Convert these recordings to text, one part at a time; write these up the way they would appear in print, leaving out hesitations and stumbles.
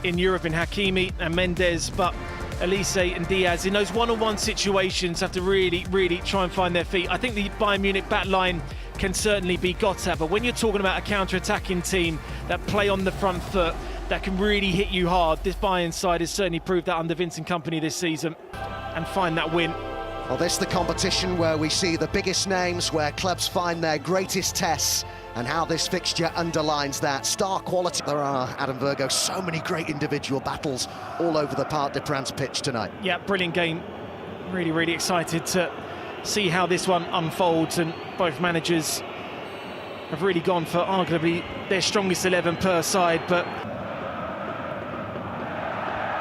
in Europe in Hakimi and Mendes, but Elise and Diaz in those one-on-one situations have to really try and find their feet. I think the Bayern Munich back line can certainly be got at, but when you're talking about a counter-attacking team that play on the front foot, that can really hit you hard, this Bayern side has certainly proved that under Vincent Kompany this season, and find that win. Well, this is the competition where we see the biggest names, where clubs find their greatest tests, and how this fixture underlines that. Star quality. There are, Adam Virgo, so many great individual battles all over the Parc des Princes pitch tonight. Yeah, brilliant game. Really excited to see how this one unfolds, and both managers have really gone for arguably their strongest 11 per side, but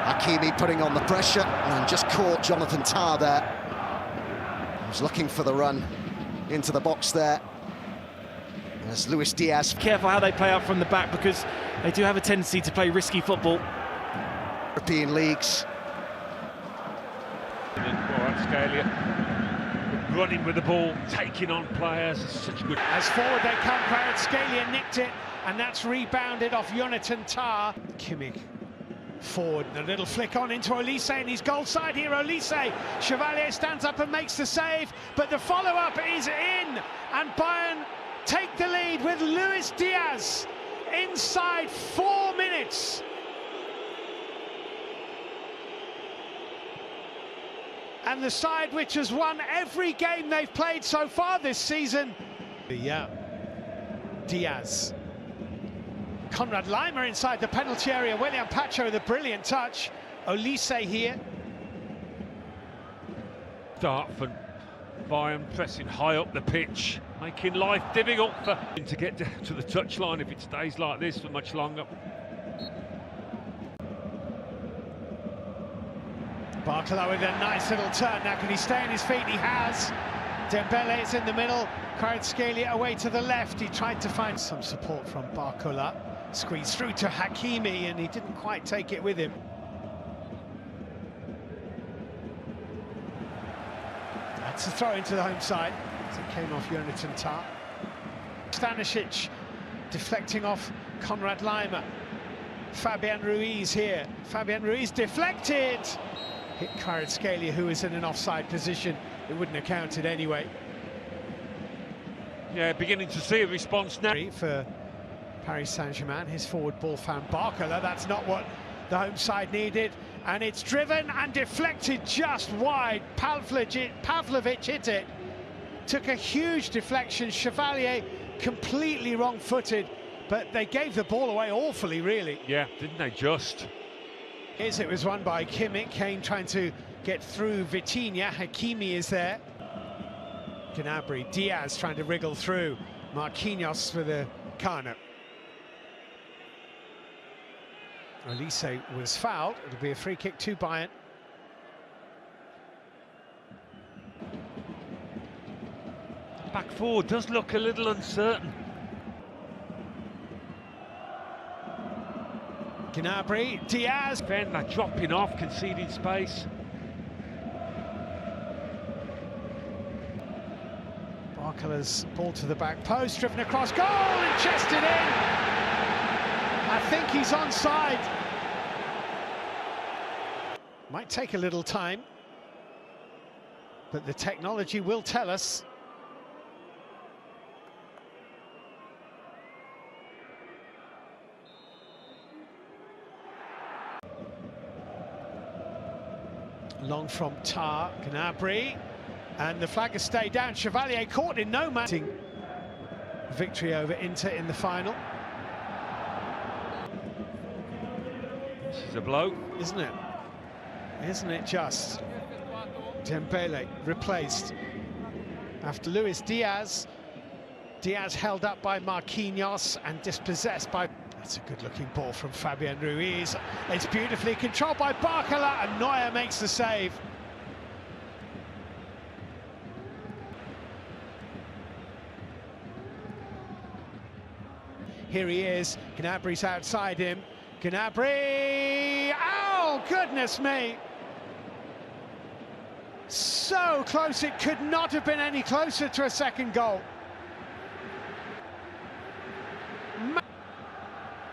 Hakimi putting on the pressure and just caught Jonathan Tah there. He was looking for the run into the box there. As Luis Diaz. Careful how they play out from the back, because they do have a tendency to play risky football. European leagues. Running with the ball, taking on players, such good. As forward they come, Kvaratskhelia nicked it, and that's rebounded off Jonathan Tah. Kimmich forward, a little flick on into Olise, and he's goal side here. Olise, Chevalier stands up and makes the save, but the follow-up is in, and Bayern take the lead with Luis Diaz inside 4 minutes. And the side which has won every game they've played so far this season. Yeah, Diaz. Konrad Laimer inside the penalty area. William Pacho with a brilliant touch. Olise here. Start for Bayern, pressing high up the pitch, making life difficult for him to get to the touchline if it stays like this for much longer. Barcola with a nice little turn. Now can he stay on his feet? He has. Dembele is in the middle. Kvaratskhelia away to the left. He tried to find some support from Barcola. Squeezed through to Hakimi, and he didn't quite take it with him. That's a throw into the home side. As it came off Jonathan Tah. Stanisic deflecting off Konrad Laimer. Fabian Ruiz here. Fabian Ruiz deflected. Hit Kvaratskhelia, who is in an offside position. It wouldn't have counted anyway. Yeah, beginning to see a response now. For Paris Saint-Germain, his forward ball found Barcola. That's not what the home side needed. And it's driven and deflected just wide. Pavlovic hit it. Took a huge deflection. Chevalier completely wrong-footed. But they gave the ball away awfully, really. Yeah, didn't they just? It was won by Kimmich. Kane trying to get through Vitinha. Hakimi is there. Gnabry, Diaz trying to wriggle through. Marquinhos for the corner. Olise was fouled. It'll be a free kick to Bayern. Back four does look a little uncertain. Gnabry, Diaz. Then they're dropping off, conceding space. Barcola's ball to the back post, driven across, goal and chested in. I think he's onside. Might take a little time, but the technology will tell us. Long from Tah, Gnabry, and the flag has stayed down. Chevalier caught in no man. Victory over Inter in the final. This is a blow. Isn't it? Isn't it just? Dembele replaced after Luis Diaz. Diaz held up by Marquinhos and dispossessed by... That's a good-looking ball from Fabian Ruiz. It's beautifully controlled by Barcola, and Neuer makes the save. Here he is. Gnabry's outside him. Gnabry! Oh, goodness me! So close, it could not have been any closer to a second goal.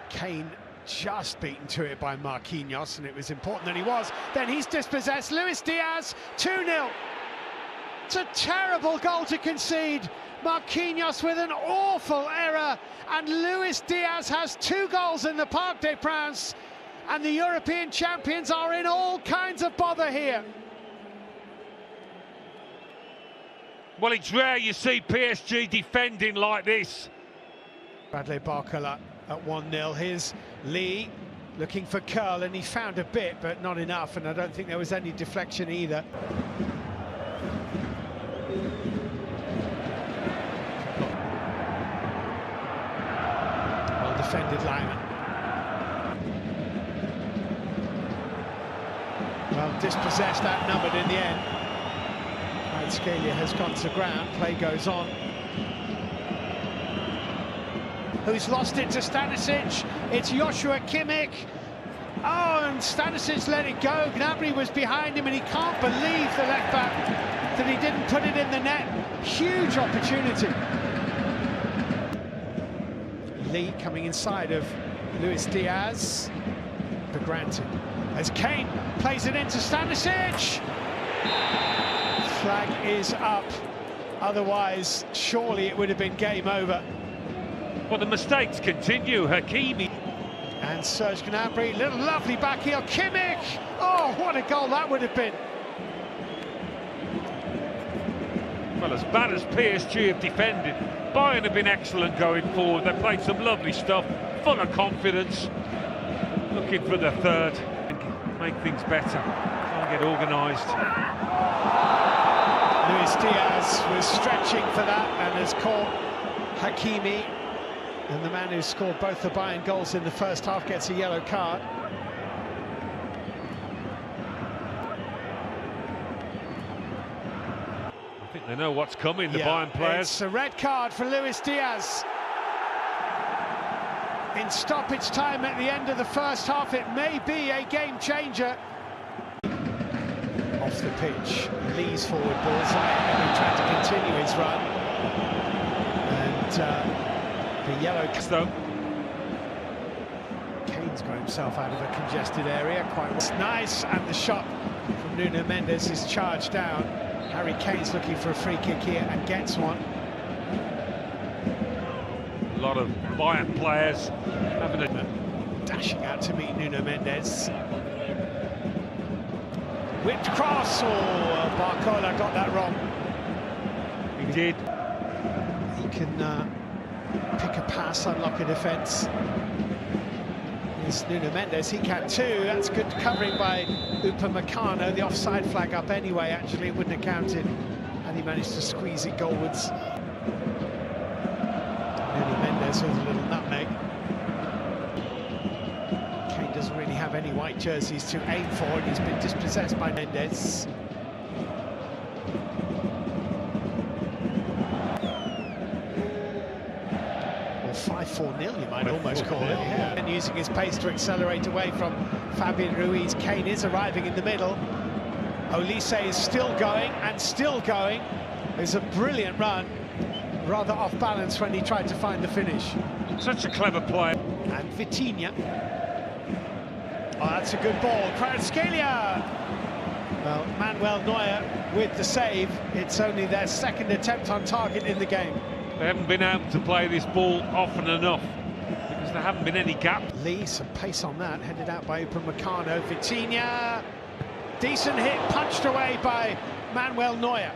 Kane just beaten to it by Marquinhos, and it was important that he was. Then he's dispossessed. Luis Diaz, 2-0. It's a terrible goal to concede. Marquinhos with an awful error, and Luis Diaz has 2 goals in the Parc des Princes, and the European champions are in all kinds of bother here. Well, it's rare you see PSG defending like this. Bradley Barcola at 1-0. Here's Lee looking for curl, and he found a bit, but not enough, and I don't think there was any deflection either. Well defended Lyman. Well dispossessed, outnumbered in the end. Scalia has gone to ground, play goes on. Who's lost it to Stanisic? It's Joshua Kimmich. Oh, and Stanisic let it go. Gnabry was behind him, and he can't believe the left back that he didn't put it in the net. Huge opportunity. Lee coming inside of Luis Diaz. For granted. As Kane plays it into Stanisic. Flag is up, otherwise surely it would have been game over. Well, the mistakes continue. Hakimi and Serge Gnabry, little lovely back heel. Kimmich, oh what a goal that would have been. Well, as bad as PSG have defended, Bayern have been excellent going forward. They played some lovely stuff, full of confidence, looking for the third, make things better, try and get organised. Luis Diaz was stretching for that and has caught Hakimi, and the man who scored both the Bayern goals in the first half gets a yellow card. I think they know what's coming, the Bayern players. It's a red card for Luis Diaz. In stoppage time at the end of the first half, it may be a game changer. Off the pitch, Lee's forward bullseye, and he tried to continue his run. And the yellow card. Kane's got himself out of a congested area, quite nice, and the shot from Nuno Mendes is charged down. Harry Kane's looking for a free kick here and gets one. A lot of Bayern players having a dashing out to meet Nuno Mendes. Whipped cross, oh, Barcola got that wrong. He did. He can pick a pass, unlock a defence. Here's Nuno Mendes, he can too. That's good covering by Upamecano. The offside flag up anyway, actually, it wouldn't have counted. And he managed to squeeze it goalwards. Nuno Mendes with a little nutmeg. Doesn't really have any white jerseys to aim for, and he's been dispossessed by Mendes. Or 5-4-0 you might almost call it. Yeah. And using his pace to accelerate away from Fabian Ruiz. Kane is arriving in the middle. Olise is still going and still going. It's a brilliant run, rather off balance when he tried to find the finish. Such a clever play. And Vitinha. Oh, that's a good ball. Kvaratskhelia! Well, Manuel Neuer with the save. It's only their second attempt on target in the game. They haven't been able to play this ball often enough because there haven't been any gap. Lee, some pace on that, headed out by Upamecano. Vitinha, decent hit, punched away by Manuel Neuer.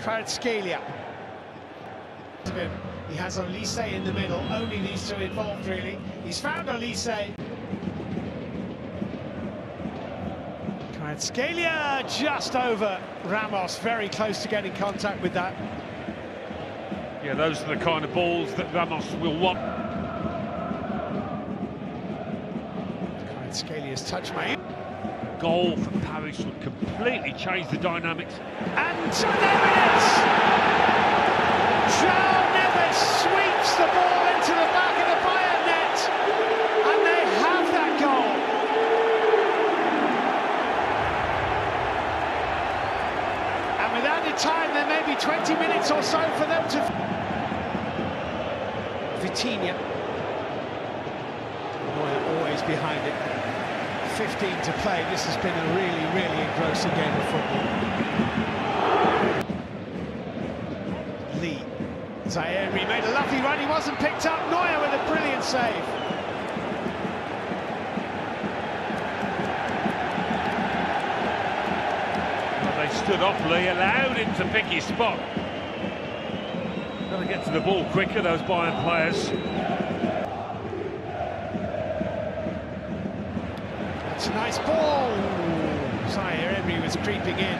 Kvaratskhelia. He has Olise in the middle, only these two involved really. He's found Olise. Kvaratskhelia just over Ramos, very close to getting contact with that. Yeah, those are the kind of balls that Ramos will want. Kvaratskelia's touch made. Goal for Paris would completely change the dynamics. And there it is! João Neves sweeps the ball into the back of the Bayern net, and they have that goal. And with added time, there may be 20 minutes or so for them to... Vitinha. Neuer always behind it. 15 to play. This has been a really, really engrossing game of football. Lee. Zaire made a lovely run. He wasn't picked up. Neuer with a brilliant save. They stood off Lee, allowed him to pick his spot. Got to get to the ball quicker, those Bayern players. It's a nice ball. Zaire Emery was creeping in.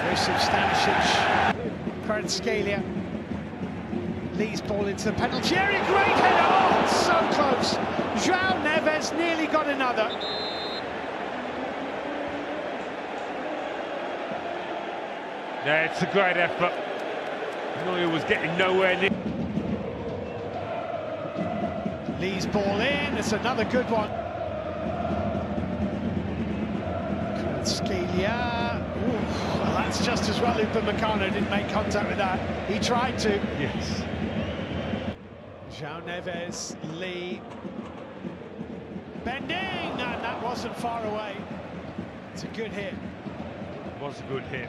Josip Stanisic. Kvaratskhelia. Lee's ball into the penalty area. Great header. Oh, so close. João Neves nearly got another. Yeah, it's a great effort. Neuer was getting nowhere near. Lee's ball in. It's another good one. Kvaratskhelia. Well, that's just as well. Upamecano didn't make contact with that. He tried to. Yes. João Neves, Lee. Bending, and that wasn't far away. It's a good hit. It was a good hit.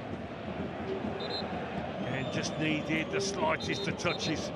And just needed the slightest of touches.